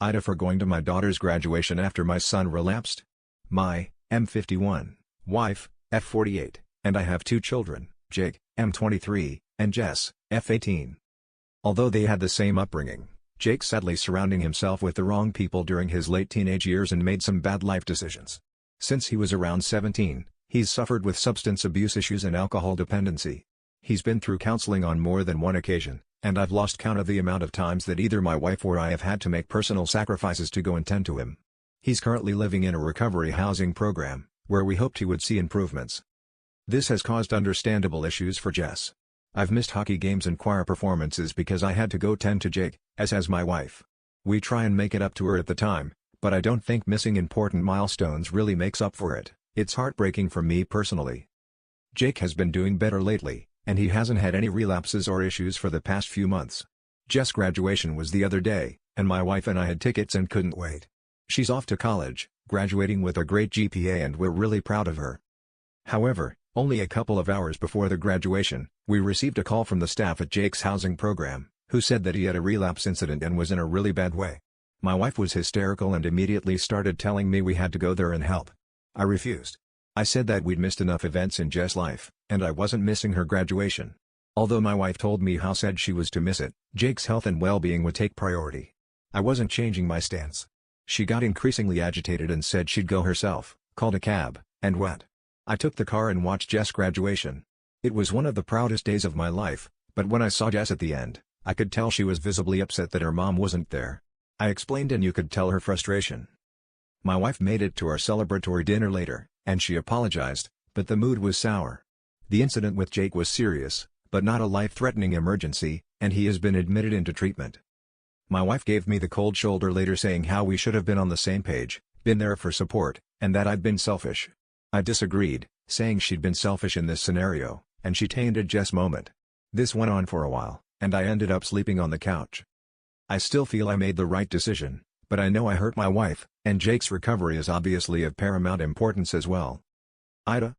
AITA for going to my daughter's graduation after my son relapsed. My, M51, wife, F48, and I have two children, Jake, M23, and Jess, F18. Although they had the same upbringing, Jake sadly surrounding himself with the wrong people during his late teenage years and made some bad life decisions. Since he was around 17, he's suffered with substance abuse issues and alcohol dependency. He's been through counseling on more than one occasion, and I've lost count of the amount of times that either my wife or I have had to make personal sacrifices to go and tend to him. He's currently living in a recovery housing program, where we hoped he would see improvements. This has caused understandable issues for Jess. I've missed hockey games and choir performances because I had to go tend to Jake, as has my wife. We try and make it up to her at the time, but I don't think missing important milestones really makes up for it. It's heartbreaking for me personally. Jake has been doing better lately, and he hasn't had any relapses or issues for the past few months. Jess' graduation was the other day, and my wife and I had tickets and couldn't wait. She's off to college, graduating with a great GPA, and we're really proud of her. However, only a couple of hours before the graduation, we received a call from the staff at Jake's housing program, who said that he had a relapse incident and was in a really bad way. My wife was hysterical and immediately started telling me we had to go there and help. I refused. I said that we'd missed enough events in Jess' life, and I wasn't missing her graduation. Although my wife told me how sad she was to miss it, Jake's health and well-being would take priority. I wasn't changing my stance. She got increasingly agitated and said she'd go herself, called a cab, and went. I took the car and watched Jess' graduation. It was one of the proudest days of my life, but when I saw Jess at the end, I could tell she was visibly upset that her mom wasn't there. I explained and you could tell her frustration. My wife made it to our celebratory dinner later, and she apologized, but the mood was sour. The incident with Jake was serious, but not a life-threatening emergency, and he has been admitted into treatment. My wife gave me the cold shoulder later, saying how we should have been on the same page, been there for support, and that I'd been selfish. I disagreed, saying she'd been selfish in this scenario, and she tainted Jess' moment. This went on for a while, and I ended up sleeping on the couch. I still feel I made the right decision, but I know I hurt my wife, and Jake's recovery is obviously of paramount importance as well. AITA,